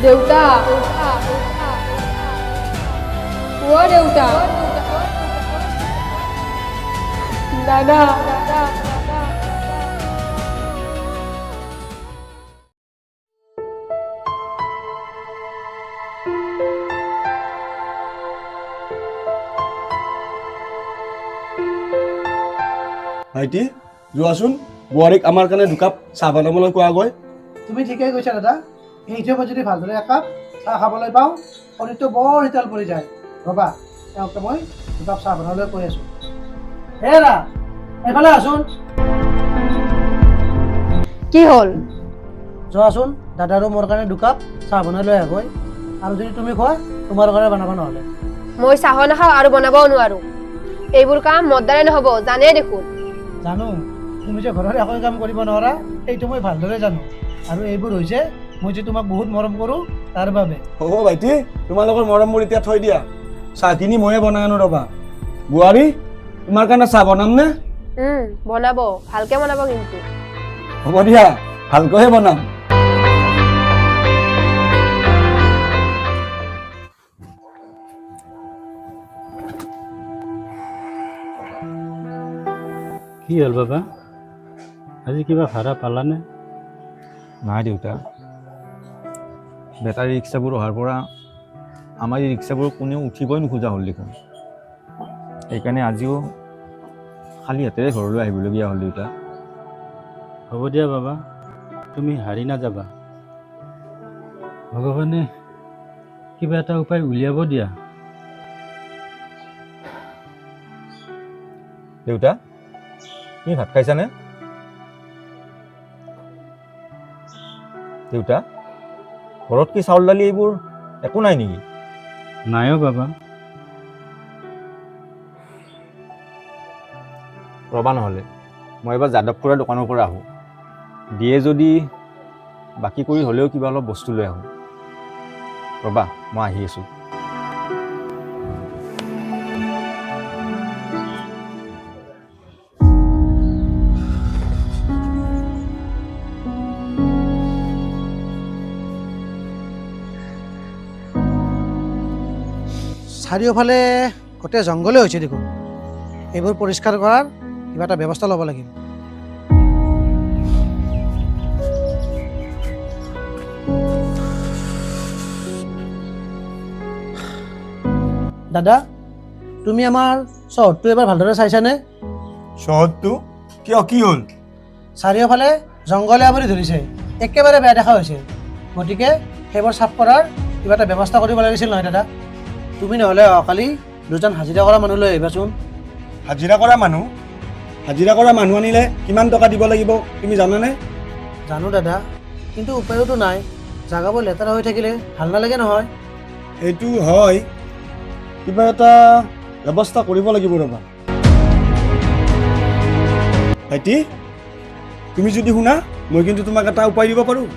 দেউতা ও দেউতা দাদা ভাইটি যোৱাচোন বোৱাৰীক আমাৰ কাৰণে দুকাপ চাহ বনাবলৈ কোৱা গৈ। তুমি ঠিকেই কৈছা দাদা। এই হিচাপত যদি ভালদৰে একাপ চাহ খাবলৈ পাওঁ শৰীৰটো বৰ শীতল পৰি যায়। ৰ'বা তেওঁকে মই দুকাপ চাহ বনাবলৈ কৈ আছোঁ। হেৰা এইফালে আছোন। কি হ'ল? যোৱাচোন দাদা আৰু মোৰ কাৰণে দুকাপ চাহ বনাই লৈ আহগৈ। আৰু যদি তুমি খোৱা তোমাৰ কাৰণে বনাব নহ'লে। মই চাহ নাখাওঁ আৰু বনাবও নোৱাৰো। এইবোৰ কাম মোৰ দ্বাৰাই নহ'ব, জানেই দেখোন। জানো তুমি যে ঘৰৰ একো কাম কৰিব নোৱাৰা সেইটো মই ভালদৰে জানো। আৰু এইবোৰ হৈছে মই যে তোমাক বহুত মৰম কৰোঁ তাৰ বাবে। হ'ব ভাইটি, তোমালোকৰ মৰমবোৰ এতিয়া থৈ দিয়া। চাহখিনি ময়ে বনাই আনো ৰ'বা। বোৱাৰী তোমাৰ কাৰণে চাহ বনাম নে? বনাব, ভালকে বনাব কিন্তু। হ'ব দিয়া, ভালকৈহে বনাম। কি হ'ল বাবা, আজি কিবা ভাড়া পালানে? নাই দেউতা, বেটাৰী ৰিক্সাবোৰ অহাৰ পৰা আমাৰ এই ৰিক্সাবোৰ কোনেও উঠিবই নোখোজা হ'ল দেখোন। সেইকাৰণে আজিও খালী হাতেৰে ঘৰলৈ আহিবলগীয়া হ'ল দেউতা। হ'ব দিয়া বাবা, তুমি হাৰি নাযাবা। ভগৱানে কিবা এটা উপায় উলিয়াব দিয়া। দেউতা তুমি ভাত খাইছানে? দেউতা ঘৰত কি চাউল দালি এইবোৰ একো নাই নেকি? নাইও বাবা। ৰ'বা নহ'লে মই এবাৰ যাদৱ খুৰাৰ দোকানৰ পৰা আহোঁ। দিয়ে যদি বাকী কৰি হ'লেও কিবা অলপ বস্তু লৈ আহোঁ। ৰ'বা মই আহি আছোঁ। চাৰিওফালে গোটেই জংঘলে হৈছে দেখোন। এইবোৰ পৰিষ্কাৰ কৰাৰ কিবা এটা ব্যৱস্থা ল'ব লাগিব। দাদা তুমি আমাৰ চহৰটো এবাৰ ভালদৰে চাইছানে? চহৰটো কিয়, কি হ'ল? চাৰিওফালে জংঘলে আৱৰি ধৰিছে, একেবাৰে বেয়া দেখা হৈছে। গতিকে সেইবোৰ চাফ কৰাৰ কিবা এটা ব্যৱস্থা কৰিব লাগিছিল নহয় দাদা? তুমি নহ'লে অহাকালি দুজন হাজিৰা কৰা মানুহ লৈ আহিবাচোন। হাজিৰা কৰা মানুহ? হাজিৰা কৰা মানুহ আনিলে কিমান টকা দিব লাগিব তুমি জানানে? জানো দাদা, কিন্তু উপায়তো নাই। জাগাবোৰ লেতেৰা হৈ থাকিলে ভাল নালাগে নহয়। সেইটো হয়, কিবা এটা ব্যৱস্থা কৰিব লাগিব ৰ'বা। ভাইটি তুমি যদি শুনা, মই কিন্তু তোমাক এটা উপায় দিব পাৰোঁ।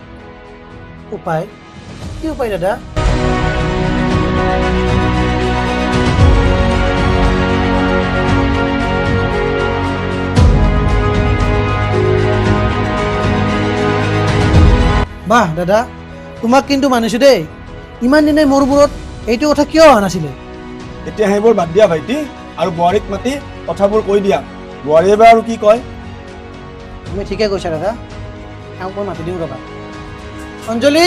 উপায়? কি উপায় দাদা? বাহ দাদা, তোমাক কিন্তু মানিছোঁ দেই। ইমান দিনে মোৰ মূৰত এইটো কথা কিয় অহা নাছিলে? এতিয়া সেইবোৰ বাদ দিয়া ভাইটি, আৰু বোৱাৰীক মাতি কথাবোৰ কৈ দিয়া। বোৱাৰীয়ে বা আৰু কি কয়? তুমি ঠিকে কৈছা দাদা, তেওঁক মই মাতি দিওঁ ৰ'বা। অঞ্জলি,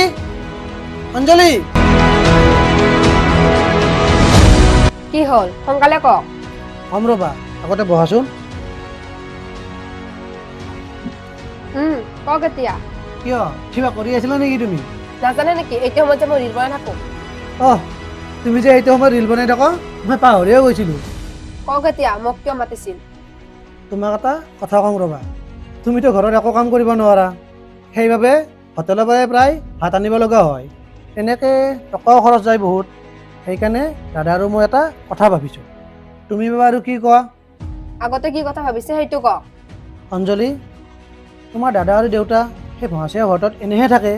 অঞ্জলি! কি হ'ল সোনকালে কওক। কম ৰ'বা, আগতে বহাচোন। কওক এতিয়া। কিয় কিবা কৰি আছিলা নেকি তুমি? নাজানে নেকি এইটো সময়ত যে মই ৰিল বনাই থাকোঁ? তুমি যে এইটো সময়ত ৰিল বনাই থাকা মই পাহৰিয়ে গৈছিলোঁ। কওক এতিয়া মোক কিয় মাতিছিল? তোমাক এটা কথা কওঁ ৰ'বা। তুমিতো ঘৰত একো কাম কৰিব নোৱাৰা, সেইবাবে হোটেলৰ পৰাই প্ৰায় ভাত আনিব লগা হয়। এনেকৈ টকাও খৰচ যায় বহুত। সেইকাৰণে দাদা আৰু মই এটা কথা ভাবিছোঁ। তুমি বাৰু কি কোৱা? আগতে কি কথা ভাবিছে সেইটো কওক। অঞ্জলি, তোমাৰ দাদা আৰু দেউতা সেই ভঙাচিয়া ঘৰটোত এনেহে থাকে,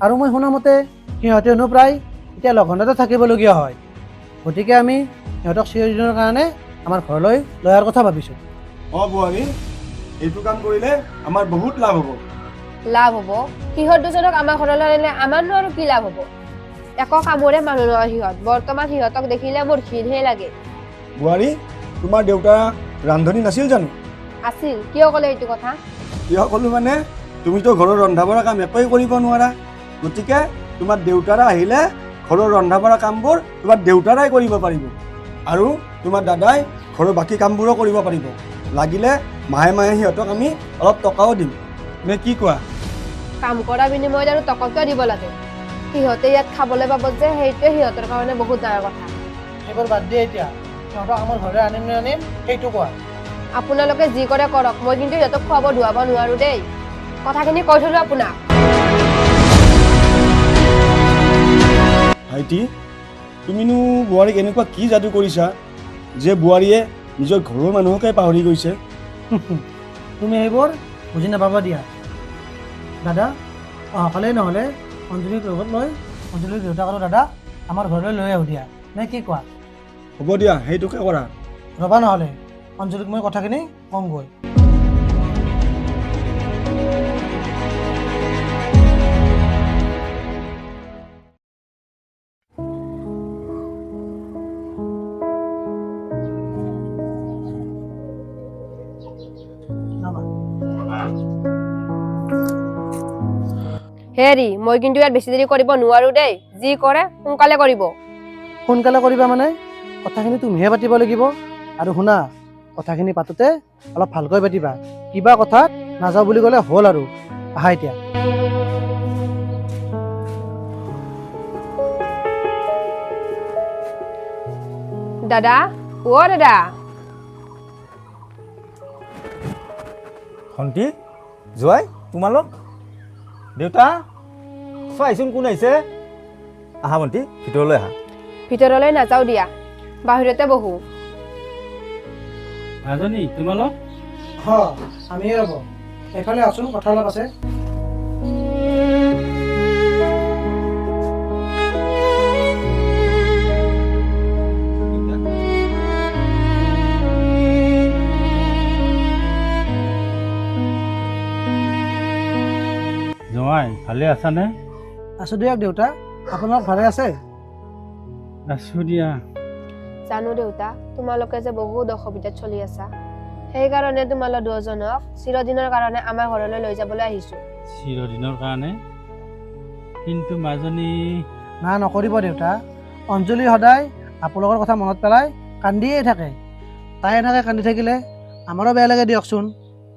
আৰু মই শুনামতে সিহঁতেনো প্ৰায় এতিয়া লঘোণতে থাকিবলগীয়া হয়। গতিকে আমি সিহঁতক চিৰদিনৰ কাৰণে আমাৰ ঘৰলৈ লৈ অহাৰ কথা ভাবিছোঁ। বোৱাৰী, এইটো কাম কৰিলে আমাৰ বহুত লাভ হ'ব। লাভ হ'ব? সিহঁত দুজনক আমাৰ ঘৰলৈ আনিলে আমাৰনো আৰু কি লাভ হ'ব? একো কামৰে মানুহ নহয় সিহঁত। বৰ্তমান সিহঁতক দেখিলে মোৰ ঘিণহে লাগে। বোৱাৰী, তোমাৰ দেউতা ৰান্ধনী নাছিল জানো? আছিল, কিয় ক'লে এইটো কথা? কিয় ক'লো মানে, তুমিতো ঘৰৰ ৰন্ধা বঢ়া কাম একোৱেই কৰিব নোৱাৰা। গতিকে তোমাৰ দেউতাৰা আহিলে ঘৰৰ ৰন্ধা বঢ়া কামবোৰ তোমাৰ দেউতাৰাই কৰিব পাৰিব, আৰু তোমাৰ দাদাই ঘৰৰ বাকী কামবোৰো কৰিব পাৰিব। লাগিলে মাহে মাহে সিহঁতক আমি অলপ টকাও দিম, নে কি কোৱা? কাম কৰা বিনিময়ত আৰু টকা কিয় দিব লাগে? সিহঁতে ইয়াত খাবলৈ পাব যে, সেইটোৱে সিহঁতৰ কাৰণে বহুত ডাঙৰ কথা। সেইবোৰ বাদ দিয়ে এতিয়া, সিহঁতক আমাৰ ঘৰলৈ আনিম নে আনিম সেইটো কোৱা। আপোনালোকে যি কৰে কৰক, মই কিন্তু সিহঁতক খুৱাব ধুৱাব নোৱাৰো দেই। কথাখিনি কৈ থলো আপোনাক। ভাইটি, তুমিনো বোৱাৰীক এনেকুৱা কি যাদু কৰিছা যে বোৱাৰীয়ে নিজৰ ঘৰৰ মানুহকে পাহৰি গৈছে? তুমি সেইবোৰ বুজি নাপাবা দিয়া। দাদা, অহাকালেই নহ'লে অঞ্জলিক লগত লৈ অঞ্জলিৰ দেউতাক আৰু দাদা আমাৰ ঘৰলৈ লৈ আহোঁ দিয়া, নে কি কোৱা? হ'ব দিয়া, সেইটোকে কৰা। ৰ'বা নহ'লে, অঞ্জলিক মই কথাখিনি কমগৈ। হেৰি, মই কিন্তু ইয়াত বেছি দেৰি কৰিব নোৱাৰো দেই। যি কৰে সোনকালে কৰিব। সোনকালে কৰিবা মানে কথাখিনি তুমিহে পাতিব লাগিব। আৰু শুনা, কথাখিনি পাতোতে অলপ ভালকৈ পাতিবা। কিবা কথাত নাযাওঁ বুলি ক'লে হ'ল আৰু। আহা এতিয়া। দাদা, অ' দাদা। ভণ্টি, জোৱাই, তোমালোক? দেউতা, চোৱাচোন কোন আহিছে। আহা ভণ্টি, ভিতৰলৈ আহা। ভিতৰলৈ নাযাওঁ দিয়া, বাহিৰতে বহো। মাজনী, তোমালোক? আমিয়ে ৰ'ব। এইফালে আছোন, কথা অলপ আছে। জোঁৱাই, ভালে আছানে? আছোঁ দিয়ক দেউতা, আপোনালোক ভালে আছে? আছোঁ দিয়া। জানো দেউতা, তোমালোকে যে বহুত অসুবিধাত চলি আছা। সেইকাৰণে তোমালোক দুজনক চিৰদিনৰ কাৰণে আমাৰ ঘৰলৈ লৈ যাবলৈ আহিছো। চিৰদিনৰ কাৰণে? কিন্তু মাজনী... না, নকৰিব দেউতা। অঞ্জলি সদায় আপোনালোকৰ কথা মনত পেলাই কান্দিয়ে থাকে। তাই এনেকৈ কান্দি থাকিলে আমাৰো বেয়া লাগে দিয়কচোন।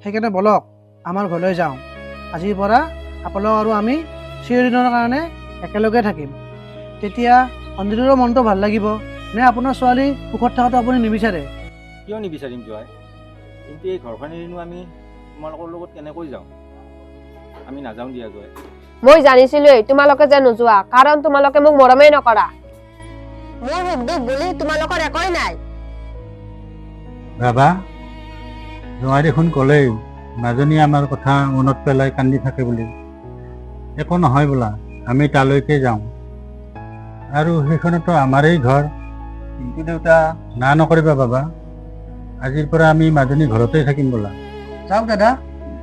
সেইকাৰণে বলক আমাৰ ঘৰলৈ যাওঁ। আজিৰ পৰা আপোনালোক আৰু আমি চিৰদিনৰ কাৰণে একেলগে থাকিম। তেতিয়া অঞ্জলিৰো মনটো ভাল লাগিব। নে আপোনাৰ ছোৱালী সুখত থকাটো আপুনি নিবিচাৰে? কিয় নিবিচাৰিম জোৱাই? কিন্তু এই ঘৰখন এৰিনো আমি তোমালোকৰ লগত কেনেকৈ যাওঁ? আমি নাযাওঁ দিয়া জোৱাই। মই জানিছিলোৱেই তোমালোকে যে নোযোৱা, কাৰণ তোমালোকে মোক মৰমেই নকৰা। মোৰ সুখ দুখ বুলি তোমালোকৰ একোৱেই নাই। বাবা, জোঁৱাই দেখোন ক'লেই মাজনী আমাৰ কথা মনত পেলাই কান্দি থাকে বুলি। একো নহয় বোলা, আমি তালৈকে যাওঁ। আৰু সেইখনতো আমাৰেই ঘৰ। কিন্তু দেউতা, না নকৰিবা বাবা, আজিৰ পৰা আমি মাজনী ঘৰতে থাকিম বোলা। যাওক দাদা,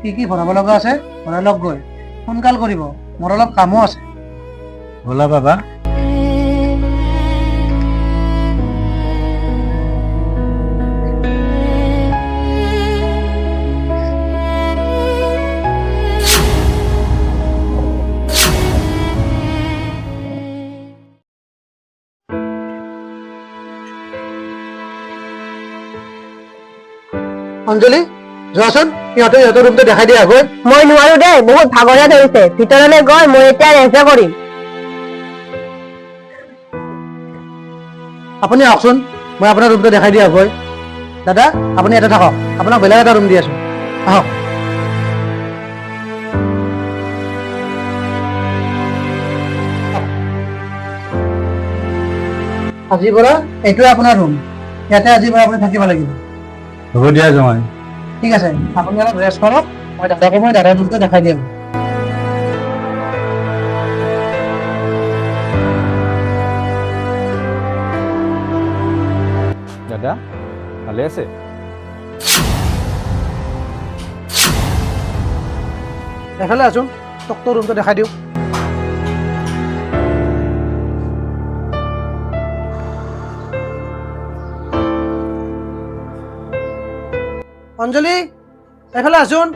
কি কি ভৰাব লগা আছে ভৰাই লওক গৈ। সোনকাল কৰিব, মোৰ অলপ কামো আছে। ব'লা বাবা। অঞ্জলি, যোৱাচোন, সিহঁতৰ ৰুমটো দেখাই দিয়া গৈ। মই নোৱাৰো দেই, বহুত ভাগৰে ধৰিছে। ভিতৰলৈ গৈ মই এতিয়া ৰেষ্ট কৰিম। আপুনি আহকচোন, মই আপোনাৰ ৰুমটো দেখাই দিয়া গৈ। দাদা, আপুনি ইয়াতে থাকক, আপোনাক বেলেগ এটা ৰুম দি আছোঁ। আহক। আজিৰ পৰা এইটোৱে আপোনাৰ ৰুম। ইয়াতে আজিৰ পৰা আপুনি থাকিব লাগিব। হ'ব দিয়া জোঁৱাই। ঠিক আছে, আপুনি অলপ ৰেষ্ট কৰক। মই দাদাৰ ৰুমটো দেখাই দিম। দাদা, ভালে আছে? এফালে আছোন, তোক তোৰ ৰুমটো দেখাই দিওঁ। অঞ্জলি এইফালে আছোন।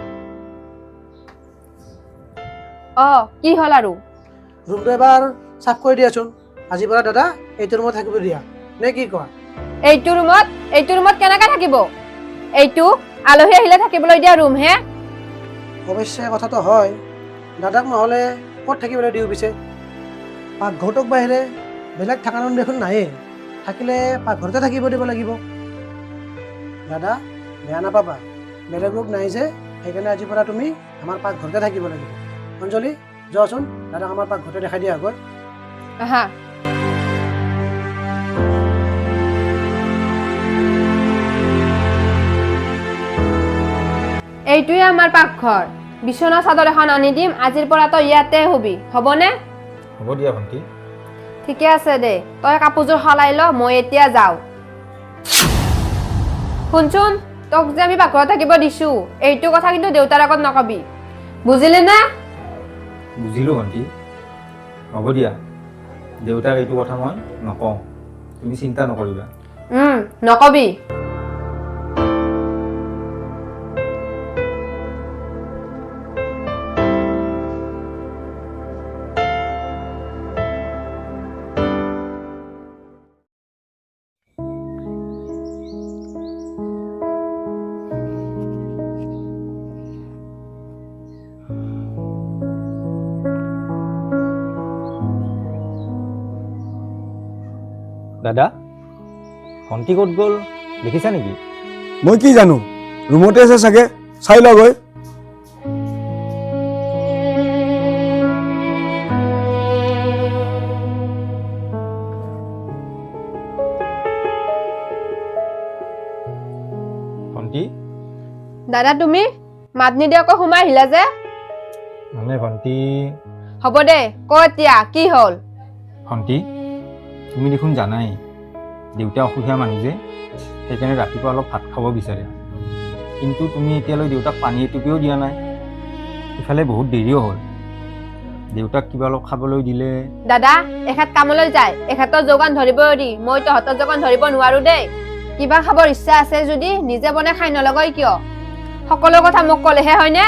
কি হ'ল আৰু? ৰুমটো এবাৰ চাফ কৰি দিয়াচোন। আজিৰ পৰা দাদা এইটো ৰুমত থাকিব দিয়া, নে কি কোৱা? এইটো ৰুমত কেনেকে থাকিব? এইটো আলহী আহিলে থাকিবলৈ দিয়া ৰুম হে। অৱশ্যে কথাটো হয়, দাদাক নহ'লে ক'ত থাকিবলৈ দিওঁ পিছে? পাকঘৰটোক বাহিৰে বেলেগ থকা ৰুম দেখোন নায়েই, থাকিলে পাকঘৰতে থাকিব দিব লাগিব। দাদা বেয়া নাপাবা, বেলেগ ৰুম নাই যে, সেইকাৰণে আজিৰ পৰা তুমি আমাৰ পাকঘৰতে থাকিব লাগিব। অঞ্জলি যোৱাচোন, দাদাক আমাৰ পাকঘৰতে দেখাই দিয়া আগত। আহা। এইটোৱে আমাৰ পাকঘৰ। বিচনা চাদৰ এখন আনি দিম, আজিৰ পৰা তই ইয়াতে হবি, হ'বনে? হ'ব দিয়া ভণ্টি। ঠিকে আছে দে, তই কাপোৰযোৰ সলাই ল, মই এতিয়া যাওঁ। শুনচোন, তোক যে আমি পাকঘৰত থাকিব দিছো, এইটো কথা কিন্তু দেউতাৰ আগত নকবি, বুজিলি না? বুজিলোঁ ভণ্টি, হ'ব দিয়া। দেউতাক এইটো কথা মই নকওঁ, তুমি চিন্তা নকৰিবা। নকবি। দাদা, ভণ্টি ক'ত গ'ল দেখিছা নেকি? মই কি জানো, ৰুমতে আছে চাগে, চাই লওঁ গৈ। ভণ্টি, দাদা তুমি মাত নিদিয়াকৈ সোমাই আহিলা যে? মানে ভণ্টি, হ'ব দে, ক এতিয়া কি হ'ল? ভণ্টি তুমি দেখোন জানাই দেউতা অসুখীয়া মানুহ যে, সেইকাৰণে ৰাতিপুৱা অলপ ভাত খাব বিচাৰে, কিন্তু তুমি এতিয়ালৈ দেউতাক পানী এটুপিও দিয়া নাই। ইফালে বহুত দেৰিও হ'ল, দেউতাক কিবা অলপ খাবলৈ দিলে। দাদা এখেত কামলৈ যায়, এখেতৰ যোগান ধৰিব দি, মই তহঁতৰ যোগান ধৰিব নোৱাৰো দেই। কিবা খাবৰ ইচ্ছা আছে যদি নিজে বনাই খাই নলগই কিয়? সকলো কথা মোক ক'লেহে হয়নে?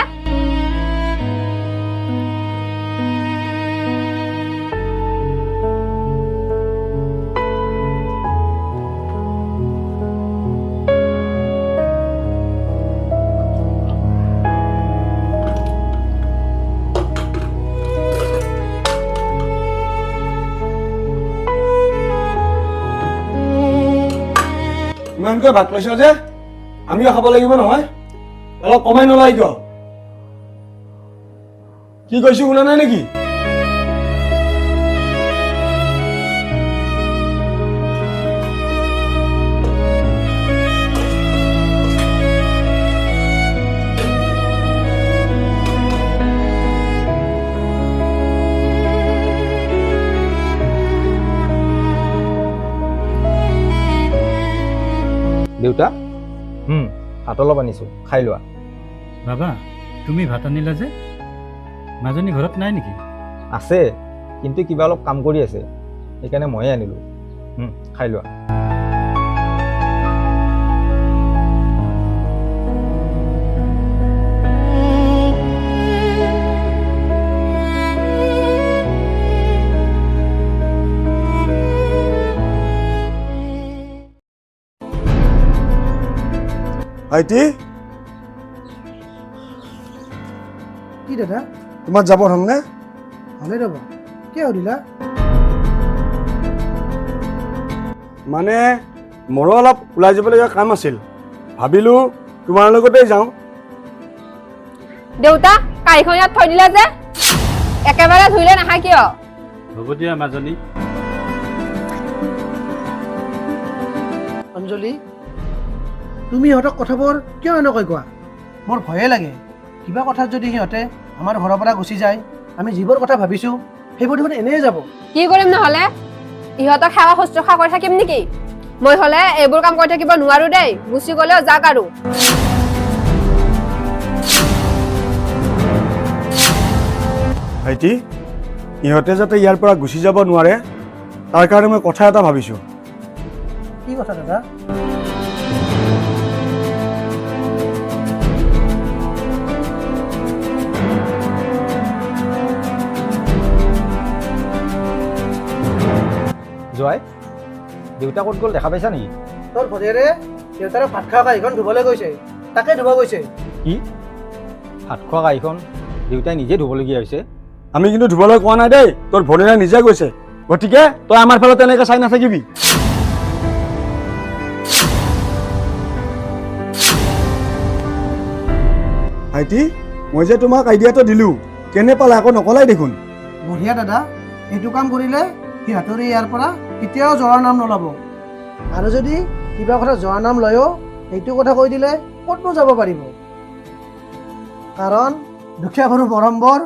ইমানকৈ ভাত লৈছ যে, আমিও খাব লাগিব নহয়, অলপ কমাই নলয় কিয়? কি কৈছো শুনা নাই নেকি? দেউতা, ভাত অলপ আনিছোঁ, খাই লোৱা। বাবা তুমি ভাত আনিলা যে, মাজনী ঘৰত নাই নেকি? আছে, কিন্তু কিবা অলপ কাম কৰি আছে, সেইকাৰণে ময়ে আনিলোঁ। খাই লোৱা। ভাইটি, কি দাদা? তোমাৰ যাব ধৰণে? ভালে ৰ'বা, কিয় সুধিলা? মানে মোৰো অলপ ওলাই যাবলগীয়া কাম আছিল, ভাবিলোঁ তোমাৰ লগতে যাওঁ। দেউতা গাড়ীখন ইয়াত থৈ দিলা যে, একেবাৰে ধুইলে নাহা কিয়? হ'ব দিয়া মাজনী। অঞ্জলি তুমি সিহঁতক কথাবোৰ কিয় এনেকৈ কোৱা? মোৰ ভয়ে লাগে, কিবা কথাত যদি সিহঁতে আমাৰ ঘৰৰ পৰা গুচি যায়, আমি যিবোৰ কথা ভাবিছোঁ সেইবোৰ দেখোন এনেই যাব। কি কৰিম নহ'লে? ইহঁতক সেৱা শুশ্ৰূষা কৰি থাকিম নেকি? মই হ'লে এইবোৰ কাম কৰি থাকিব নোৱাৰো দেই, গুচি গ'লেও যাক আৰু। ভাইটি, ইহঁতে যাতে ইয়াৰ পৰা গুচি যাব নোৱাৰে তাৰ কাৰণে মই কথা এটা ভাবিছোঁ। কি কথা দাদা? দেউতা ক'ত গ'ল দেখা পাইছা নেকি? তোৰ ভনীয়েৰে দেউতাৰে ভাত খোৱা কাঁহীখন ধুবলৈ গৈছে, তাকে ধুব গৈছে। কি ভাত খোৱা কাঁহীখন দেউতাই নিজে ধুবলগীয়া হৈছে? আমি কিন্তু ধুবলৈ কোৱা নাই দেই, তোৰ ভনীয়ে নিজে গৈছে। গতিকে তই আমাৰ ফালে তেনেকৈ চাই নাথাকিবি। ভাইটি, মই যে তোমাক আইডিয়াটো দিলোঁ, কেনে পালা আকৌ নকলাই দেখোন। বঢ়িয়া দাদা, এইটো কাম কৰিলে সিহঁতৰে ইয়াৰ পৰা কেতিয়াও যোৱাৰ নাম নল'ব। আৰু যদি কিবা কথা যোৱাৰ নাম লয়ও সেইটো কথা কৈ দিলে ক'তনো যাব পাৰিব। কাৰণ দুখীয়া ঘৰৰ পৰম্বৰ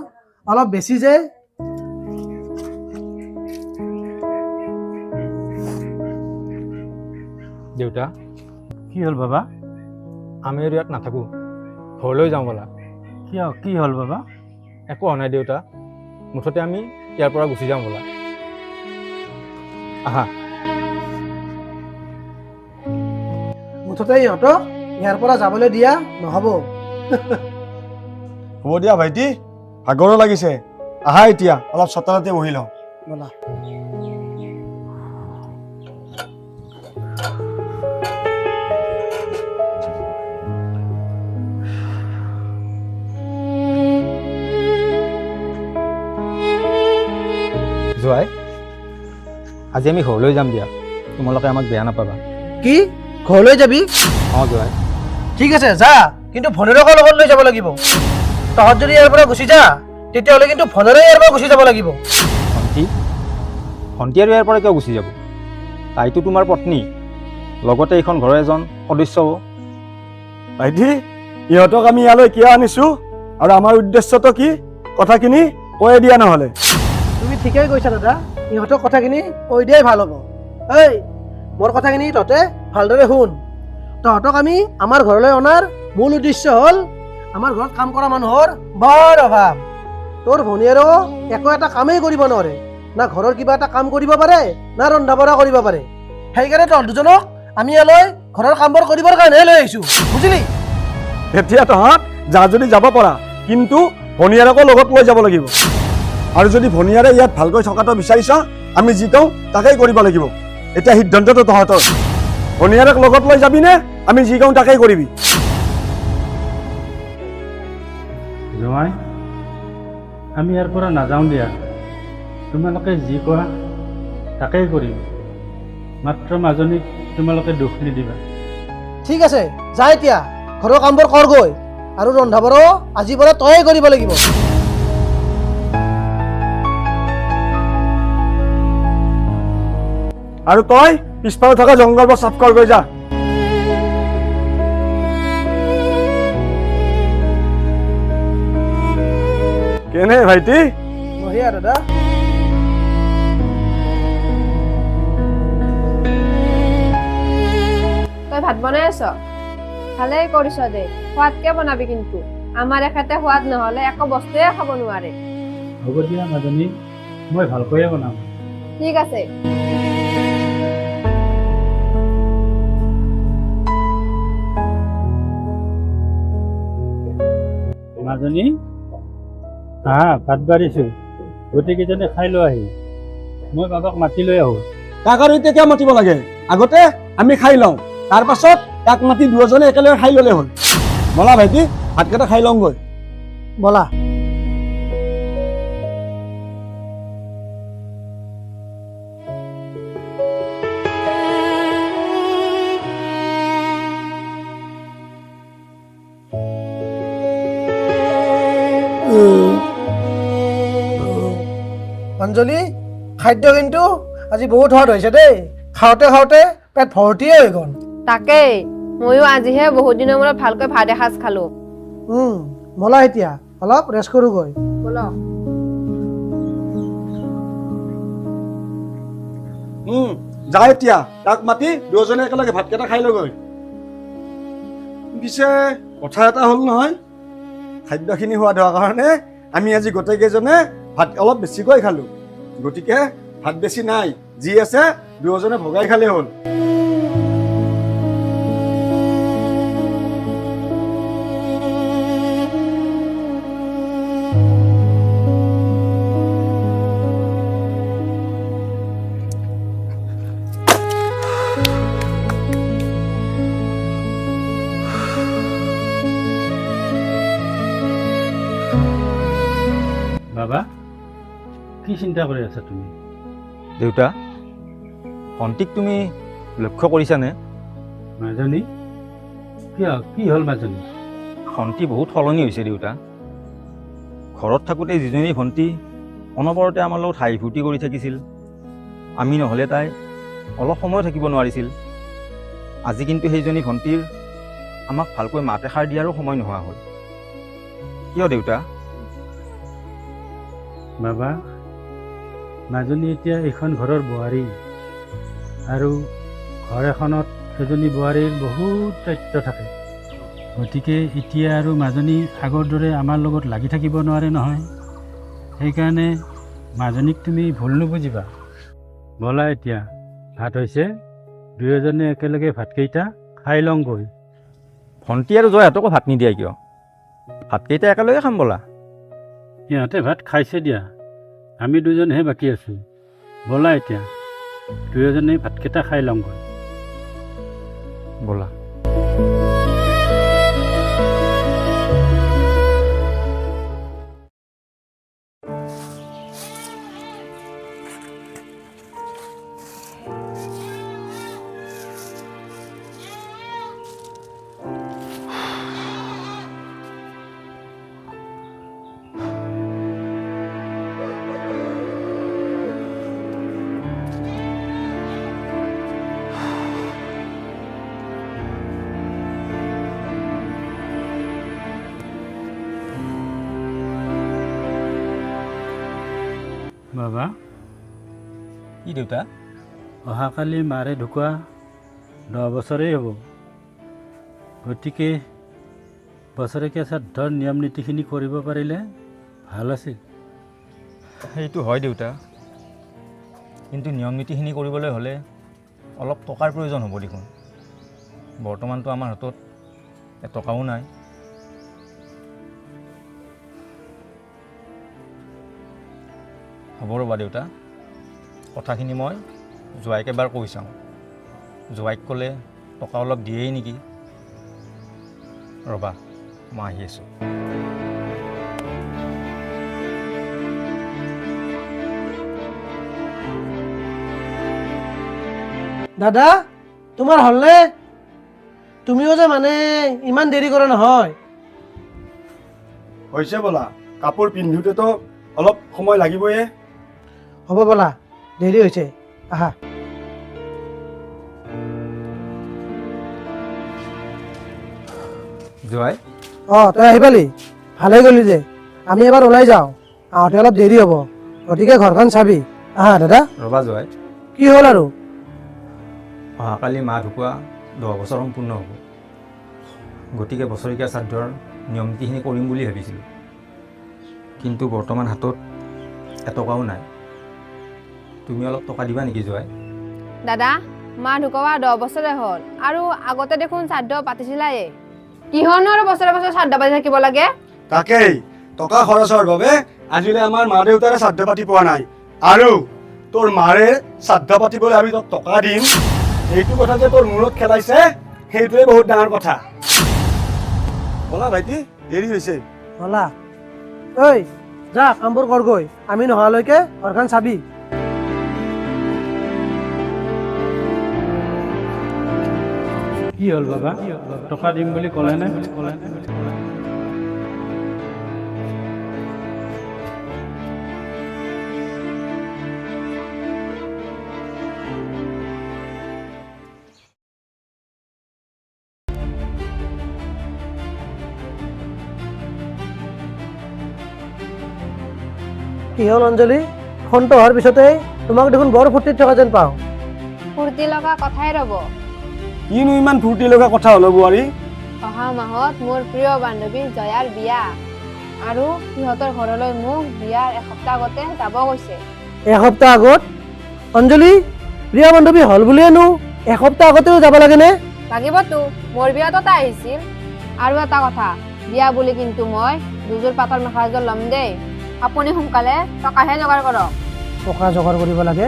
অলপ বেছি যে। দেউতা, কি হ'ল বাবা? আমি আৰু ইয়াত নাথাকোঁ, ঘৰলৈ যাওঁ ব'লা। কিয়, কি হ'ল বাবা? একো হোৱা নাই দেউতা, মুঠতে আমি ইয়াৰ পৰা গুচি যাওঁ ব'লা। আহা। মুঠতে ইহঁতক ইয়াৰ পৰা যাবলৈ দিয়া নহ'ব। হ'ব দিয়া ভাইটি, ভাগৰো লাগিছে। আহা এতিয়া অলপ চোতালতে বহি লওঁ। ব'লা। যোৱাই, আজি আমি ঘৰলৈ যাম দিয়া, তোমালোকে আমাক বেয়া নাপাবা। কি ঘৰলৈ যাবি? অঁ যোৱাই। ঠিক আছে যা, কিন্তু ভনীৰকো লগত লৈ যাব লাগিব। তহঁত যদি ইয়াৰ পৰা গুচি যা তেতিয়াহ'লে কিন্তু ভনীৰে ইয়াৰ পৰা গুচি যাব লাগিব। ভণ্টি আৰু ইয়াৰ পৰা কিয় গুচি যাব? তাইতো তোমাৰ পত্নী, লগতে এইখন ঘৰৰ এজন সদস্যও। ভাইটি, ইহঁতক আমি ইয়ালৈ কিয় আনিছোঁ আৰু আমাৰ উদ্দেশ্যটো কি, কথাখিনি কৈয়ে দিয়া নহ'লে। তুমি ঠিকেই কৈছা দাদা, ইহঁতক কথাখিনি কৈ দিয়াই ভাল হ'ব। এই মোৰ কথাখিনি তহঁতে ভালদৰে শুন। তহঁতক আমি আমাৰ ঘৰলৈ অনাৰ মূল উদ্দেশ্য হ'ল আমাৰ ঘৰত কাম কৰা মানুহৰ বৰ অভাৱ। তোৰ ভনীয়েৰো একো এটা কামেই কৰিব নোৱাৰে, না ঘৰৰ কিবা এটা কাম কৰিব পাৰে না ৰন্ধা বঢ়া কৰিব পাৰে। সেইকাৰণে তহঁত দুজনক আমি ইয়ালৈ ঘৰৰ কামবোৰ কৰিবৰ কাৰণেহে লৈ আহিছোঁ, বুজিলি? এতিয়া তহঁত যা যদি যাব পৰা, কিন্তু ভনীয়াৰকো লগত লৈ যাব লাগিব। আৰু যদি ভনীয়াৰে ইয়াত ভালকৈ থকাটো বিচাৰিছ, আমি যি কওঁ তাকেই কৰিব লাগিব। এতিয়া সিদ্ধান্তটো তহঁতৰ। ভনীয়াৰক লগত লৈ যাবিনে আমি যি কওঁ তাকেই কৰিবি? জোঁৱাই, আমি ইয়াৰ পৰা নাযাওঁ দিয়া, তোমালোকে যি কোৱা তাকেই কৰিম। মাত্ৰ মাজনীক তোমালোকে দুখ নিদিবা। ঠিক আছে যা, এতিয়া ঘৰৰ কামবোৰ কৰগৈ, আৰু ৰন্ধা বঢ়াও আজিৰ পৰা তয়ে কৰিব লাগিব। আৰু তই পিছফালে থকা জংঘলবোৰ চাফ কৰগৈ যা। কেনে ভাইটি? বঢ়িয়া দাদা। তই ভাত বনাই আছ? ভালেই কৰিছ দে, সোৱাদকে বনাবি কিন্তু। আমাৰ এখেতে সোৱাদ নহ'লে একো বস্তুৱে খাব নোৱাৰে। হ'ব দিয়া মাজনী, মই ভালকৈয়ে বনাম। ঠিক আছে। মাজনী, ভাত বাঢ়িছোঁ, গোটেইকেইজনে খাই লৈ আহি। মই বাবাক মাতি লৈ আহোঁ। তাক আৰু এতিয়া কিয় মাতিব লাগে? আগতে আমি খাই লওঁ, তাৰ পাছত তাক মাতি দুয়োজনে একেলগে খাই ল'লে হ'ল। ব'লা ভাইটি, ভাতকেইটা খাই লওঁগৈ। ব'লা। অঞ্জলি, খাদ্য কিন্তু আজি বহুত সোৱাদ হৈছে দেই। খাওঁতে খাওঁতে পেট ভৰ্তিয়ে হৈ গ'ল। তাকেই, ময়ো আজিহে বহুত দিনৰ মূৰত ভালকৈ ভাত এসাঁজ খালো। ব'লা এতিয়া অলপ ৰেষ্ট কৰোঁগৈ। ব'লক। যা এতিয়া, তাক মাতি দুয়োজনে একেলগে ভাতকেইটা খাই ল'গৈ। পিছে কথা এটা হ'ল নহয়, খাদ্যখিনি সোৱাদ হোৱাৰ কাৰণে আমি আজি গোটেইকেইজনে ভাত অলপ বেছিকৈ খালোঁ। গতিকে ভাত বেছি নাই, যি আছে দুয়োজনে ভগাই খালেই হ'ল। বাবা কি চিন্তা কৰি আছা তুমি? দেউতা, ভণ্টিক তুমি লক্ষ্য কৰিছানে? মাজনী কিয়, কি হ'ল মাজনী? ভণ্টি বহুত সলনি হৈছে দেউতা। ঘৰত থাকোঁতে যিজনী ভণ্টি অনবৰতে আমাৰ লগত হাঁহি ফূৰ্তি কৰি থাকিছিল, আমি নহ'লে তাই অলপ সময় থাকিব নোৱাৰিছিল। আজি কিন্তু সেইজনী ভণ্টিৰ আমাক ভালকৈ মাত এষাৰ দিয়াৰো সময় নোহোৱা হ'ল। কিয় দেউতা? বাবা, মাজনী এতিয়া এইখন ঘৰৰ বোৱাৰী, আৰু ঘৰ এখনত এজনী বোৱাৰীৰ বহুত দায়িত্ব থাকে। গতিকে এতিয়া আৰু মাজনী আগৰ দৰে আমাৰ লগত লাগি থাকিব নোৱাৰে নহয়। সেইকাৰণে মাজনীক তুমি ভুল নুবুজিবা। ব'লা এতিয়া ভাত হৈছে, দুয়োজনে একেলগে ভাতকেইটা খাই লওঁগৈ। ভণ্টি আৰু জয়হঁতকো ভাত নিদিয়া কিয়? ভাতকেইটা একেলগে খাম ব'লা। সিহঁতে ভাত খাইছে দিয়া, আমি দুজনহে বাকী আছোঁ। ব'লা এতিয়া দুয়োজনে ভাতকেইটা খাই লওঁগৈ। ব'লা। বাবা, কি দেউতা? অহাকালি মাৰে ঢুকুৱা 10 বছৰেই হ'ব। গতিকে বছৰেকীয়া শ্ৰাদ্ধৰ নিয়ম নীতিখিনি কৰিব পাৰিলে ভাল আছিল। সেইটো হয় দেউতা, কিন্তু নিয়ম নীতিখিনি কৰিবলৈ হ'লে অলপ টকাৰ প্ৰয়োজন হ'ব দেখোন। বৰ্তমানতো আমাৰ হাতত টকাও নাই। হ'ব ৰ'বা দেউতা, কথাখিনি মই জোৱাইক এবাৰ কৈ চাওঁ। জোৱাইক ক'লে টকা অলপ দিয়েই নেকি। ৰ'বা, মই আহি আছোঁ। দাদা, তোমাৰ হ'লনে? তুমিও যে মানে ইমান দেৰি কৰা নহয়। হৈছে ব'লা, কাপোৰ পিন্ধোতেতো অলপ সময় লাগিবয়ে। হ'ব ব'লা, দেৰি হৈছে, আহা। জোৱাই, তই আহি পালি, ভালেই গ'লি যে। আমি এবাৰ ওলাই যাওঁ, আহোঁতে অলপ দেৰি হ'ব, গতিকে ঘৰখন চাবি। আহা দাদা। ৰ'বা জোৱাই, কি হ'ল আৰু? অহাকালি মা ঢুকুৱা 10 বছৰ সম্পূৰ্ণ হ'ব। গতিকে বছৰেকীয়া শ্ৰাদ্ধৰ নিয়ম নীতিখিনি কৰিম বুলি ভাবিছিলোঁ, কিন্তু বৰ্তমান হাতত এটকাও নাই। তুমি অলপ টকা দিবা নেকি জোৱাই? দাদা, মা ঢুকোৱা 10 বছৰে হ'ল, আৰু আগতে দেখোন শ্ৰাদ্ধ পাতিছিলাই। কিহৰনো আৰু বছৰে বছৰে শ্ৰাদ্ধ পাতি থাকিব লাগে? তাকেই, টকা খৰচৰ বাবে আজিলৈ আমাৰ মা দেউতাৰে শ্ৰাদ্ধ পাতি পোৱা নাই, আৰু তোৰ মাৰে শ্ৰাদ্ধ পাতিবলৈ আমি তোক টকা দিম, এইটো কথা যে তোৰ মূৰত খেলাইছে, সেইটোৱে বহুত ডাঙৰ কথা। ব'লা ভাইটি, দেৰি হৈছে। ব'লা। ঐ, যা কামবোৰ কৰগৈ, আমি নহালৈকে ঘৰখন চাবি। কি হ'ল বাবা, টকা দিম বুলি ক'লেনে? কি হ'ল অঞ্জলি, ফোনটো হোৱাৰ পিছতেই তোমাক দেখোন বৰ ফূৰ্তিত থকা যেন পাওঁ। ফূৰ্তি লগা কথাই ৰ'ব। কিনো ইমান ফূৰ্তি লগা কথা হ'ল বোৱাৰী? অহা মাহত মোৰ প্ৰিয় বান্ধৱী জয়াৰ বিয়া, আৰু সিহঁতৰ ঘৰলৈ মোক বিয়াৰ এসপ্তাহ আগতে যাব কৈছে। এসপ্তাহ আগত? অঞ্জলি, প্ৰিয় বান্ধৱী হ'ল বুলিয়েনো এসপ্তাহ আগতেও যাব লাগেনে? লাগিবতো, মোৰ বিয়াতো তাই আহিছিল। আৰু এটা কথা, বিয়া বুলি কিন্তু মই দুযোৰ পাটৰ মেখেলা এযোৰ ল'ম দেই। আপুনি সোনকালে টকাহে যোগাৰ কৰক। টকা যোগাৰ কৰিব লাগে?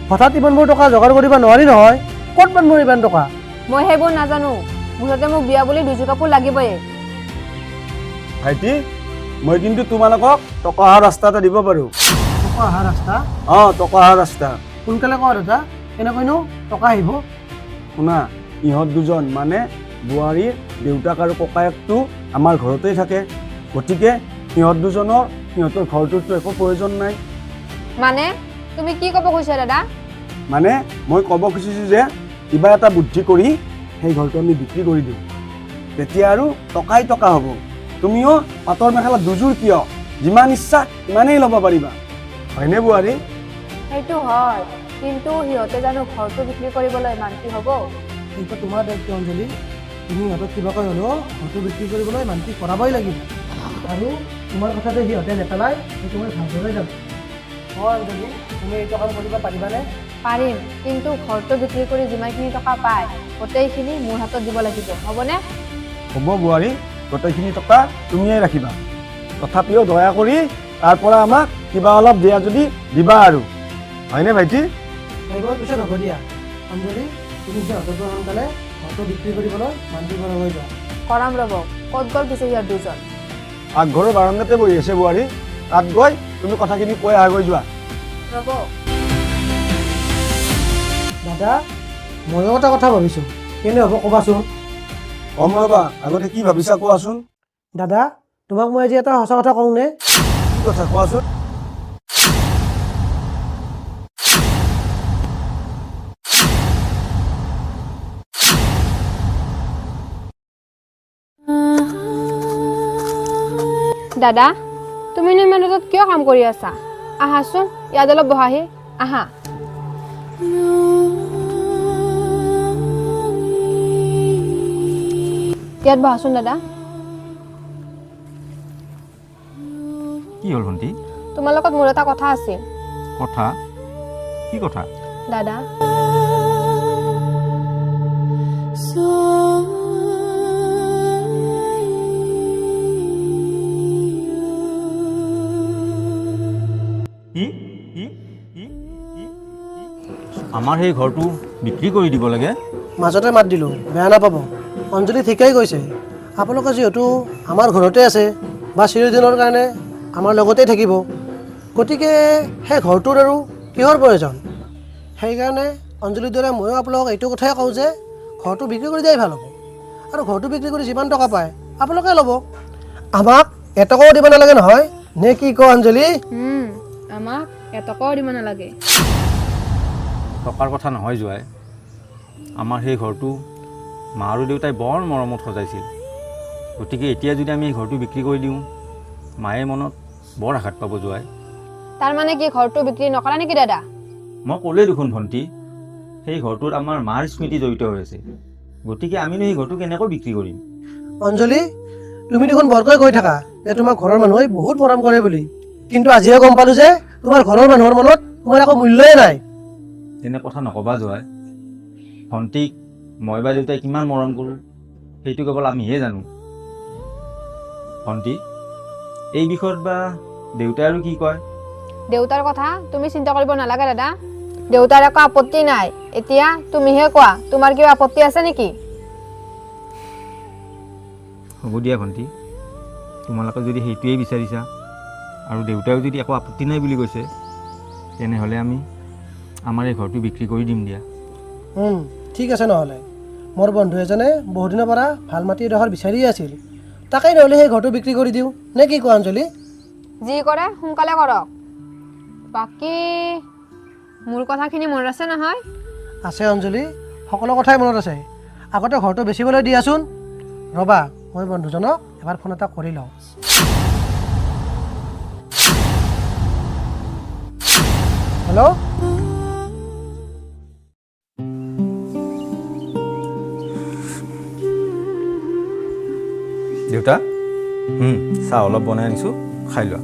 হঠাৎ ইমানবোৰ টকা যোগাৰ কৰিব নোৱাৰি নহয়। ক'ত পাম ইমান টকা? মই সেইবোৰ নাজানো, মুঠতে মোক বিয়া বুলি দুযোৰ কাপোৰ লাগিবই। ভাইটি, মই কিন্তু তোমালোকক টকা অহা ৰাস্তা এটা দিব পাৰোঁ। টকা অহা ৰাস্তা অঁ, টকা অহা ৰাস্তা। সোনকালে কোৱা দাদা, কেনেকৈনো টকা আহিব? শুনা, ইহঁত দুজন মানে বোৱাৰীৰ দেউতাক আৰু ককায়েকটো আমাৰ ঘৰতেই থাকে, গতিকে সিহঁত দুজনৰ সিহঁতৰ ঘৰটোতো একো প্ৰয়োজন নাই। মানে তুমি কি ক'ব খুজিছা দাদা? মানে মই ক'ব খুজিছোঁ যে কিবা এটা বুদ্ধি কৰি সেই ঘৰটো আমি বিক্ৰী কৰি দিওঁ, তেতিয়া আৰু টকাই টকা হ'ব। তুমিও পাটৰ মেখেলা দুযোৰ কিয়, যিমান ইচ্ছা সিমানেই ল'ব পাৰিবা, হয়নে বোৱাৰী? সেইটো হয়, কিন্তু সিহঁতে জানো ঘৰটো বিক্ৰী কৰিবলৈ মান্তি হ'ব? কিন্তু তোমাৰ দায়িত্ব অঞ্জলি, তুমি সিহঁতক কিবাকৈ হ'লেও ঘৰটো বিক্ৰী কৰিবলৈ মান্তি কৰাবই লাগিব। আৰু তোমাৰ কথাতে সিহঁতে নেপেলাই সেইটো মই ভালদৰে যাম। হয় অঞ্জলি, তুমি এইটো কাম কৰিব পাৰিবানে? পাৰিম, কিন্তু ঘৰটো বিক্ৰী কৰি যিমানখিনি টকা পায় গোটেইখিনি মোৰ হাতত দিব লাগিব, হ'বনে? হ'ব বোৱাৰী, গোটেইখিনি টকা তুমিয়ে ৰাখিবা, তথাপিও দয়া কৰি তাৰ পৰা আমাক কিবা অলপ দিয়া যদি দিবা আৰু, হয়নে ভাইটি? সেইবোৰ পিছত হ'ব দিয়া। অঞ্জলি, তুমি সিহঁতৰ পৰা সোনকালে ঘৰটো বিক্ৰী কৰিবলৈ মান্তি কৰাবই যোৱা। কৰাম ৰ'ব। ক'ত গ'ল পিছে সিহঁত দুজন? পাকঘৰৰ বাৰাণ্ডাতে বহি আছে বোৱাৰী, তাত গৈ তুমি কথাখিনি কৈ আহগৈ যোৱা। ৰ'ব। দাদা, ময়ো এটা কথা ভাবিছোঁ, কেনে হ'ব ক'বাচোন? কম ৰ'বা, আগতে কি ভাবিছা কোৱাচোন? দাদা, তোমাক মই আজি এটা সঁচা কথা কওঁনে? কি কথা কোৱাচোন? দাদা, তুমিনো ইমান ৰ'দত কিয় কাম কৰি আছা? আহাচোন, ইয়াত অলপ বহাহি, আহা। ইয়াত বহাচোন দাদা। কি হ'ল ভণ্টি? তোমাৰ লগত মোৰ এটা কথা আছিল। কথা? কি কথা? দাদা, কি কি কি কি? আমাৰ সেই ঘৰটো বিক্ৰী কৰি দিব লাগে? মাজতে মাত দিলোঁ, বেয়া নাপাব। অঞ্জলি ঠিকেই কৈছে, আপোনালোকে যিহেতু আমাৰ ঘৰতে আছে বা চিৰদিনৰ কাৰণে আমাৰ লগতেই থাকিব, গতিকে সেই ঘৰটোৰ আৰু কিহৰ প্ৰয়োজন? সেইকাৰণে অঞ্জলিৰ দৰে ময়ো আপোনালোকক এইটো কথাই কওঁ যে ঘৰটো বিক্ৰী কৰি দিয়াই ভাল হ'ব। আৰু ঘৰটো বিক্ৰী কৰি যিমান টকা পায় আপোনালোকে ল'ব, আমাক এটকাও দিব নালাগে নহয়, নে কি কয় অঞ্জলি? আমাক এটকাও দিব নালাগে। টকাৰ কথা নহয় জোঁৱাই, আমাৰ সেই ঘৰটো মা আৰু দেউতাই বৰ মৰমত সজাইছিল, গতিকে এতিয়া যদি আমি এই ঘৰটো বিক্ৰী কৰি দিওঁ মায়ে মনত বৰ আঘাত পাব জোঁৱাই। তাৰমানে কি ঘৰটো বিক্ৰী নকৰা নেকি দাদা? মই ক'লেই দেখোন ভণ্টি, সেই ঘৰটোত আমাৰ মাৰ স্মৃতি জড়িত হৈ আছে, গতিকে আমিনো সেই ঘৰটো কেনেকৈ বিক্ৰী কৰিম? অঞ্জলি, তুমি দেখোন বৰকৈ কৈ থাকা যে তোমাৰ ঘৰৰ মানুহে বহুত মৰম কৰে বুলি, কিন্তু আজিহে গম পালোঁ যে তোমাৰ ঘৰৰ মানুহৰ মনত তোমাৰ একো মূল্যই নাই। তেনে কথা নক'বা জোঁৱাই, ভণ্টিক মই বা দেউতাই কিমান মৰম কৰোঁ সেইটো কেৱল আমিহে জানো। ভণ্টি, এই বিষয়ত বা দেউতাই আৰু কি কয়? দেউতাৰ কথা তুমি চিন্তা কৰিব নালাগে দাদা, দেউতাৰ একো আপত্তি নাই। এতিয়া তুমিহে কোৱা, তোমাৰ কিবা আপত্তি আছে নেকি? হ'ব দিয়া ভণ্টি, তোমালোকে যদি সেইটোৱেই বিচাৰিছা আৰু দেউতাইও যদি একো আপত্তি নাই বুলি কৈছে, তেনেহ'লে আমি আমাৰ এই ঘৰটো বিক্ৰী কৰি দিম দিয়া। ঠিক আছে, নহ'লে মোৰ বন্ধু এজনে বহুদিনৰ পৰা ভাল মাটি এডোখৰ বিচাৰিয়ে আছিল, তাকেই নহ'লে সেই ঘৰটো বিক্ৰী কৰি দিওঁ, নে কি কোৱা অঞ্জলি? যি কৰে সোনকালে কৰক। বাকী মোৰ কথাখিনি মনত আছে নহয়? আছে অঞ্জলি, সকলো কথাই মনত আছে। আগতে ঘৰটো বেচিবলৈ দিয়াচোন। ৰ'বা, মই বন্ধুজনক এবাৰ ফোন এটা কৰি লওঁ। হেল্ল', দেউতা, চাহ অলপ বনাই আনিছোঁ, খাই লোৱা।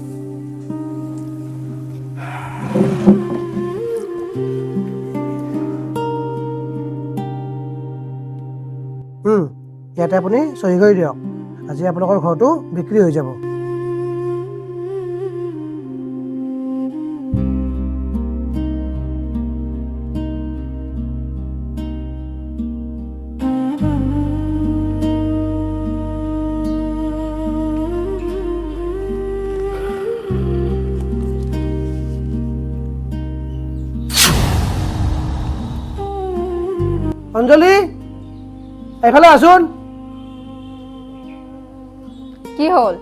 ইয়াতে আপুনি চহী কৰি দিয়ক, আজি আপোনালোকৰ ঘৰটো বিক্ৰী হৈ যাব। অঞ্জলি এইফালে আছোন। কি হ'ল?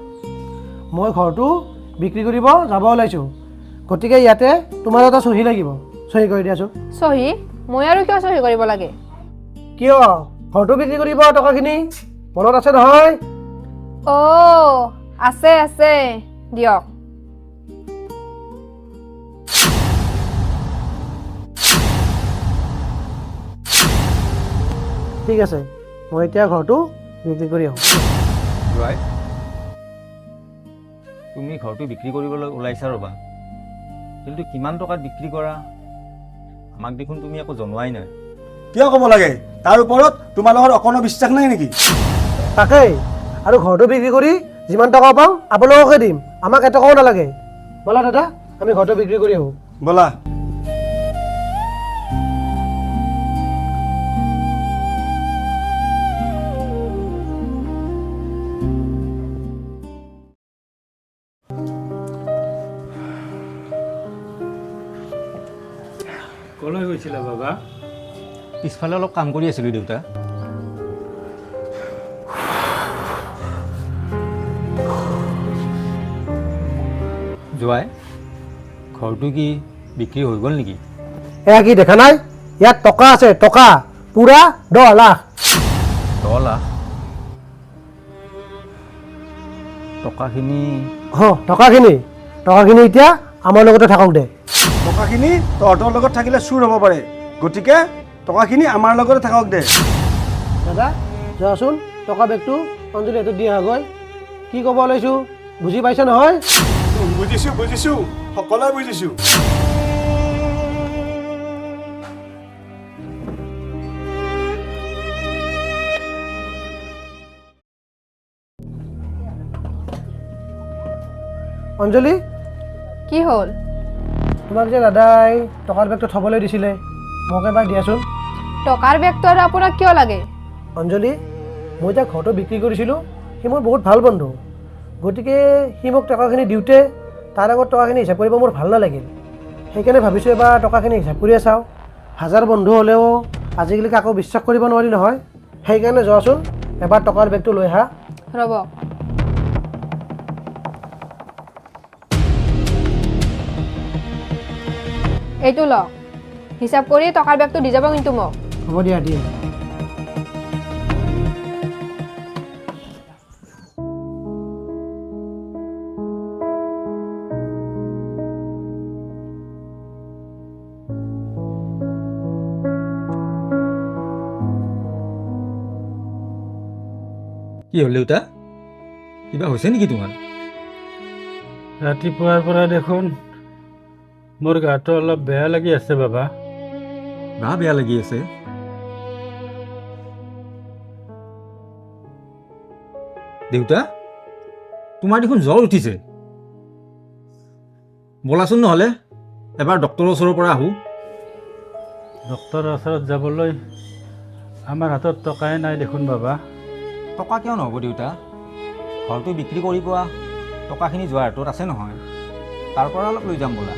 মই ঘৰটো বিক্ৰী কৰিব যাব ওলাইছোঁ, গতিকে ইয়াতে তোমাৰ এটা চহী লাগিব, চহী কৰি দিয়াচোন। চহী? মই আৰু কিয় চহী কৰিব লাগে? কিয়? ঘৰটো বিক্ৰী কৰিব টকাখিনি মনত আছে নহয়? অ' আছে আছে, দিয়ক। ঠিক আছে, মই এতিয়া ঘৰটো বিক্ৰী কৰি আহোঁ। জোৱাই, তুমি ঘৰটো বিক্ৰী কৰিবলৈ ওলাইছা ৰ'বা, কিন্তু কিমান টকাত বিক্ৰী কৰা আমাক দেখোন তুমি একো জনোৱাই নাই। কিয় ক'ব লাগে? তাৰ ওপৰত তোমালোকৰ অকণো বিশ্বাস নাই নেকি? তাকেই, আৰু ঘৰটো বিক্ৰী কৰি যিমান টকা পাওঁ আপোনালোককে দিম, আমাক এটকাও নালাগে। ব'লা দাদা, আমি ঘৰটো বিক্ৰী কৰি আহোঁ। ব'লা। ক'লৈ গৈছিলা বাবা? পিছফালে অলপ কাম কৰি আছিলোঁ দেউতা। জোৱাই, ঘৰটো কি বিক্ৰী হৈ গ'ল নেকি? এয়া কি দেখা নাই? ইয়াত টকা আছে, টকা পুৰা 10 লাখ। 10 লাখ? টকাখিনি টকাখিনি এতিয়া আমাৰ লগতে থাকক দে। টকাখিনি তহঁতৰ লগত থাকিলে চুৰ হ'ব পাৰে, গতিকে টকাখিনি আমাৰ লগতে থাকক দে। দাদা যোৱাচোন, টকা বেগটো অঞ্জলি হাতত দি আহাগৈ। কি ক'ব ওলাইছোঁ বুজি পাইছে নহয়? বুজিছোঁ, সকলোৱে বুজিছোঁ। অঞ্জলি, কি হ'ল? তোমাক যে দাদাই টকাৰ বেগটো থ'বলৈ দিছিলে, মোক এবাৰ দিয়াচোন। টকাৰ বেগটো আৰু আপোনাক কিয় লাগে? অঞ্জলি, মই এতিয়া ঘৰটো বিক্ৰী কৰিছিলোঁ, সি মোৰ বহুত ভাল বন্ধু, গতিকে সি মোক টকাখিনি দিওঁতে তাৰ আগত টকাখিনি হিচাপ কৰিব মোৰ ভাল নালাগিল। সেইকাৰণে ভাবিছোঁ এবাৰ টকাখিনি হিচাপ কৰিয়ে চাওঁ। হাজাৰ বন্ধু হ'লেও আজিকালি কাকো বিশ্বাস কৰিব নোৱাৰি নহয়। সেইকাৰণে যোৱাচোন, এবাৰ টকাৰ বেগটো লৈ আহা। ৰ'ব। এইটো লওক, হিচাপ কৰি টকাৰ বেগটো দি যাব কিন্তু মোক। হ'ব দিয়া, দিম। কি হ'ল দেউতা? কিবা হৈছে নেকি তোমাৰ? ৰাতিপুৱাৰ পৰা দেখোন মোৰ গাটো অলপ বেয়া লাগি আছে বাবা। গা বেয়া লাগি আছে? দেউতা, তোমাৰ দেখোন জ্বৰ উঠিছে। ব'লাচোন নহ'লে এবাৰ ডক্তৰৰ ওচৰৰ পৰা আহোঁ। ডক্তৰৰ ওচৰত যাবলৈ আমাৰ হাতত টকাই নাই দেখোন বাবা। টকা কিয় নহ'ব দেউতা? ঘৰটো বিক্ৰী কৰি পোৱা টকাখিনি যোৱাৰ হাতত আছে নহয়, তাৰ পৰা অলপ লৈ যাম ব'লা।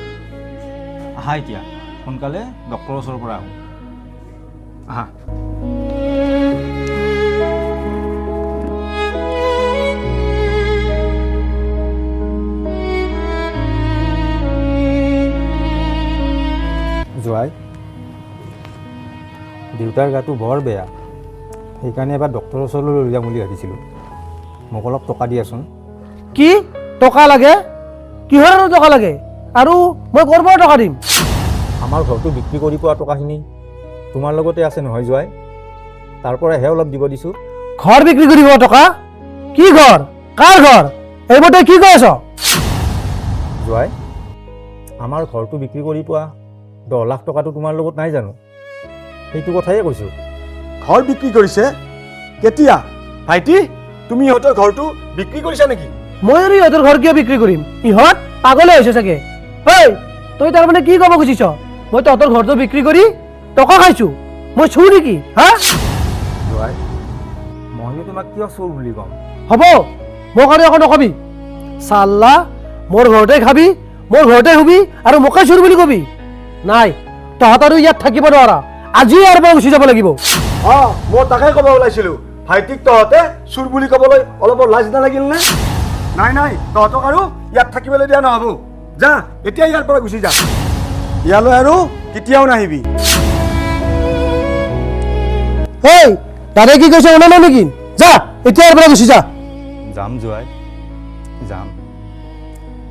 আহা এতিয়া, সোনকালে ডক্তৰৰ ওচৰৰ পৰা আহোঁ। আহা। জোৱাই, দেউতাৰ গাটো বৰ বেয়া, সেইকাৰণে এবাৰ ডক্তৰৰ ওচৰলৈ লৈ যাম বুলি ভাবিছিলোঁ। মোক অলপ টকা দিয়াচোন। কি টকা লাগে? কিহৰ আৰু টকা লাগে? আৰু মই ক'ৰ পৰা টকা দিম? আমাৰ ঘৰটো বিক্ৰী কৰি পোৱা টকাখিনি তোমাৰ লগতে আছে নহয় জোৱাই, তাৰ পৰাহে অলপ দিব দিছোঁ। ঘৰ বিক্ৰী কৰিব টকা? কি ঘৰ? কাৰ ঘৰ? এইবোৰ তই কি কৈ আছ? জোৱাই, আমাৰ ঘৰটো বিক্ৰী কৰি পোৱা 10 লাখ টকাটো তোমাৰ লগত নাই জানো? সেইটো কথাই কৈছোঁ। ঘৰ বিক্ৰী কৰিছে? কেতিয়া? ভাইটি, তুমি ইহঁতৰ ঘৰটো বিক্ৰী কৰিছা নেকি? মই আৰু ইহঁতৰ ঘৰ কিয় বিক্ৰী কৰিম? ইহঁত পাগলে হৈছে চাগে। ঐ, তই তাৰমানে কি ক'ব খুজিছ? মই তহঁতৰ ঘৰটো বিক্ৰী কৰি টকা খাইছোঁ? মই চুৰ নেকি? হা? জোৱাই, মইনো তোমাক কিয় চোৰ বুলি ক'ম? হ'ব, মোক আৰু একো নকবি। চাল্লা, মোৰ ঘৰতে খাবি, মোৰ ঘৰতে শুবি, আৰু মোকে চুৰ বুলি কবি? নাই, তহঁত আৰু ইয়াত থাকিব নোৱাৰা। আজি ইয়াৰ পৰা গুচি যাব লাগিব। মই তাকে ক'ব ওলাইছিলোঁ ভাইটিক তহঁতে চোৰ বুলি ক'বলৈ অলপ লাজ নালাগিল নে নাই তহঁতক আৰু ইয়াত থাকিবলৈ দিয়া নহ'ব যা এতিয়া ইয়াৰ পৰা গুচি যা ইয়ালৈ আৰু কেতিয়াও নাহিবি এই দাদাই কি কৈছে শুনা নাই নেকি যা এতিয়া ইয়াৰ পৰা গুচি যা যাম জোৱাই যাম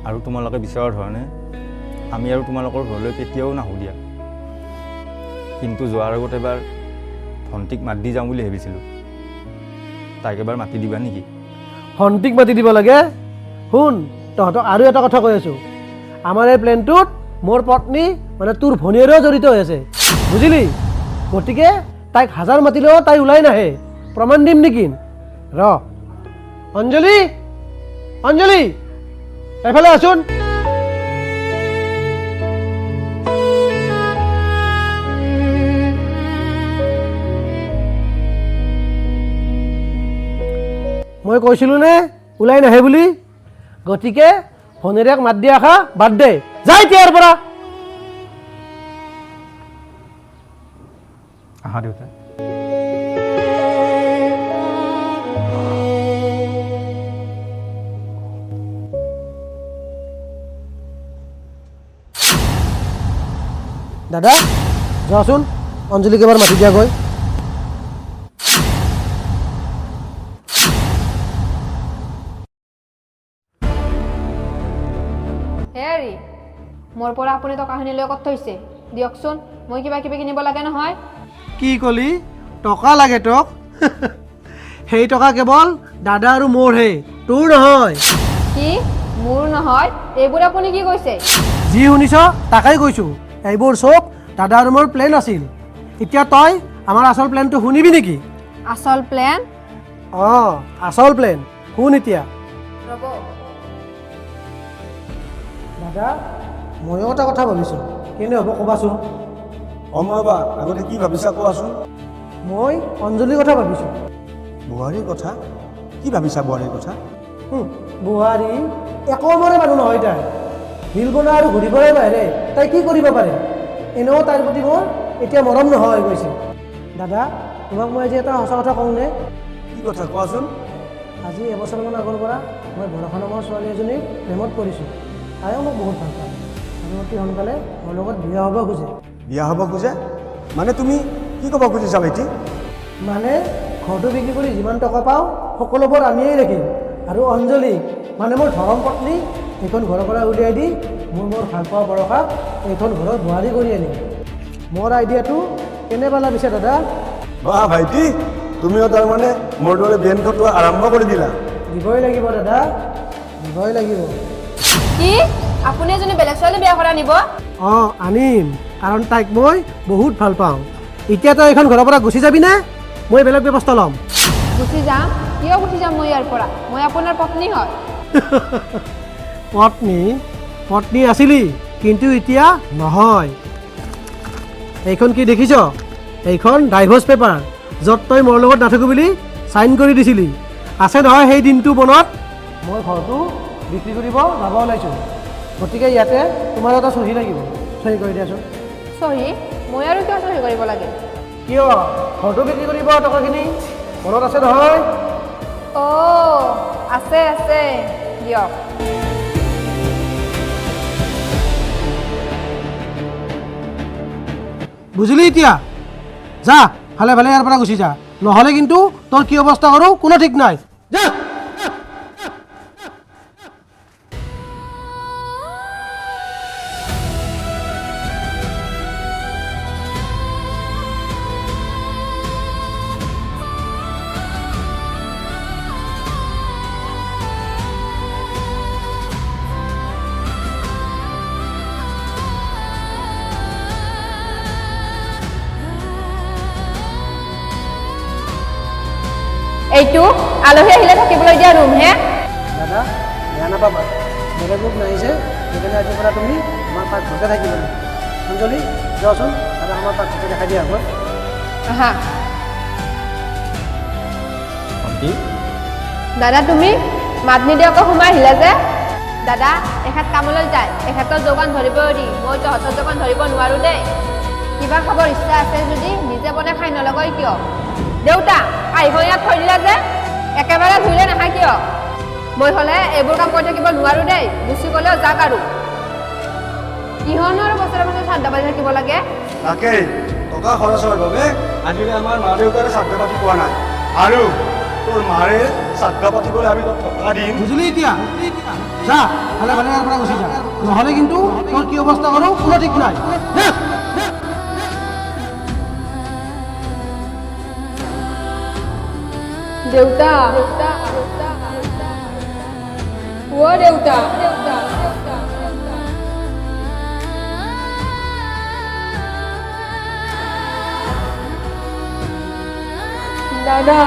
আৰু তোমালোকে বিচৰাৰ ধৰণে আমি আৰু তোমালোকৰ ঘৰলৈ কেতিয়াও নাহোঁ দিয়া কিন্তু যোৱাৰ আগত এবাৰ ভণ্টিক মাত দি যাওঁ বুলি ভাবিছিলোঁ তাইক এবাৰ মাতি দিবা নেকি ভণ্টিক মাতি দিব লাগে শুন তহঁতক আৰু এটা কথা কৈ আছোঁ আমাৰ এই প্লেনটোত মোৰ পত্নী মানে তোৰ ভনীয়েৰেও জড়িত হৈ আছে বুজিলি গতিকে তাইক হাজাৰ মাতিলেও তাই ওলাই নাহে প্ৰমাণ দিম নেকি ৰ অঞ্জলি অঞ্জলি এফালে আছোন মই কৈছিলোঁ নে ওলাই নাহে বুলি গতিকে ভনীয়েৰেক মাত দিয়া খা বাদ দে যাই ইয়াৰ পৰা আহা দেউতা দাদা যাচোন অঞ্জলিক এবাৰ মাতি দিয়া গৈ হেৰি মোৰ পৰা আপুনি টকাখিনি লৈ ক'ত থৈছে দিয়কচোন মই কিবা কিবি কিনিব লাগে নহয় কি কলি টকা লাগে তোক সেই টকা কেৱল দাদা আৰু মোৰহে তোৰ নহয় কি মোৰ নহয় এইবোৰ আপুনি কি কৈছে যি শুনিছ তাকেই কৈছোঁ এইবোৰ চব দাদা আৰু মোৰ প্লেন আছিল এতিয়া তই আমাৰ আচল প্লেনটো শুনিবি নেকি আচল প্লেন অঁ আচল প্লেন শুন এতিয়া ৰ'ব দাদা ময়ো এটা কথা ভাবিছোঁ কেনে হ'ব ক'বাচোন ৰ'বা আগতে কি ভাবিছা কোৱাচোন মই অঞ্জলিৰ কথা ভাবিছোঁ বোৱাৰীৰ কথা কি ভাবিছা বোৱাৰীৰ কথা বোৱাৰী একমৰে মানুহ নহয় তাই বিল বনা আৰু ঘূৰিবৰে বাহিৰে তাই কি কৰিব পাৰে এনেও তাইৰ প্ৰতি মোৰ এতিয়া মৰম নোহোৱা হৈ গৈছে দাদা তোমাক মই আজি এটা সঁচা কথা কওঁনে কি কথা কোৱাচোন আজি এবছৰমান আগৰ পৰা মই বৰষা নামৰ ছোৱালী এজনীক প্ৰেমত পৰিছোঁ তাইও মোক বহুত ভাল পায় আৰু অতি সোনকালে মোৰ লগত বিয়া হ'ব খোজে বিয়া হ'ব খোজে মানে তুমি কি ক'ব খুজিছা ভাইটি মানে ঘৰটো বিক্ৰী কৰি যিমান টকা পাওঁ সকলোবোৰ আমিয়েই ৰাখিম আৰু অঞ্জলি মানে মোৰ ধৰম পত্নী এইখন ঘৰৰ পৰা উলিয়াই দি মোৰ ভাল পোৱা বৰষাক এইখন ঘৰৰ বোৱাৰী কৰি আনিম মোৰ আইডিয়াটো কেনে পালা পিছে দাদা বাহ ভাইটি তুমিও তাৰমানে মোৰ দৰে বেন খটোৱা আৰম্ভ কৰি দিলা দিবই লাগিব দাদা দিবই লাগিব কি আপুনি এজনী বেলেগ ছোৱালী বিয়া কৰা নিব অঁ আনিম কাৰণ তাইক মই বহুত ভাল পাওঁ এতিয়া তই এইখন ঘৰৰ পৰা গুচি যাবি নে মই বেলেগ ব্যৱস্থা ল'ম গুচি যাম কিয় গুচি যাম মই ইয়াৰ পৰা মই আপোনাৰ পত্নী হয় পত্নী আছিলি কিন্তু এতিয়া নহয় এইখন কি দেখিছ এইখন ডাইভৰ্চ পেপাৰ য'ত তই মোৰ লগত নাথাকো বুলি চাইন কৰি দিছিলি আছে নহয় সেই দিনটো মনত মই ঘৰটো বিক্ৰী কৰিব যাব ওলাইছোঁ গতিকে ইয়াতে তোমাৰ এটা চহী লাগিব চহী কৰি দিয়াচোন চহী মই আৰু কিয় চহী কৰিব লাগে কিয় ঘৰটো বিক্ৰী কৰিব টকাখিনি মনত আছে নহয় অ' আছে আছে দিয়ক বুজিলি এতিয়া যা ভালে ভালে ইয়াৰ পৰা গুচি যা নহ'লে কিন্তু তোৰ কি অৱস্থা কৰোঁ কোনো ঠিক নাই যা এইটো আলহী আহিলে থাকিবলৈ দিয়া ৰুম হে দাদা বেয়া নাপাবা বেলেগ লোক নাই যে সেইকাৰণে আজিৰ পৰা তুমি আমাৰ পাকঘৰতে থাকিব অঞ্জলি যাওঁচোন আৰু আমাৰ পাকঘৰতে দেখাই দিয়া হ'ব আহা ভণ্টি দাদা তুমি মাত নিদিয়াকৈ সোমাই আহিলা যে দাদা এখেত কামলৈ যায় এখেতৰ যোগান ধৰিব এৰি মই তহঁতৰ যোগান ধৰিব নোৱাৰো দেই কিবা খাবৰ ইচ্ছা আছে যদি নিজে বনাই খাই নলগই কিয়? দেউতা কাঁহীখন ইয়াত থৈ দিলা যে একেবাৰে ধুইলে নাখায় কিয়? মই হ'লে এইবোৰ কাম কৰি থাকিব নোৱাৰো দেই, গুচি গ'লেও যাক আৰু। কিহনো আৰু বছৰে বছৰে শ্ৰাদ্ধ পাতি থাকিব লাগে? তাকেই টকা খৰচৰ বাবে আজিলৈ আমাৰ মা দেউতাৰে শ্ৰাদ্ধ পাতি পোৱা নাই, আৰু তোৰ মাৰে শ্ৰাদ্ধ পাতিবলৈ আমি তোক টকা দিম। বুজিলি এতিয়া? যা ভালে ভালে ইয়াৰ পৰা গুচি যা, নহ'লে কিন্তু তোৰ কি অৱস্থা কৰোঁ কোনো ঠিক নাই। দেউতা অ' দেউতা দাদা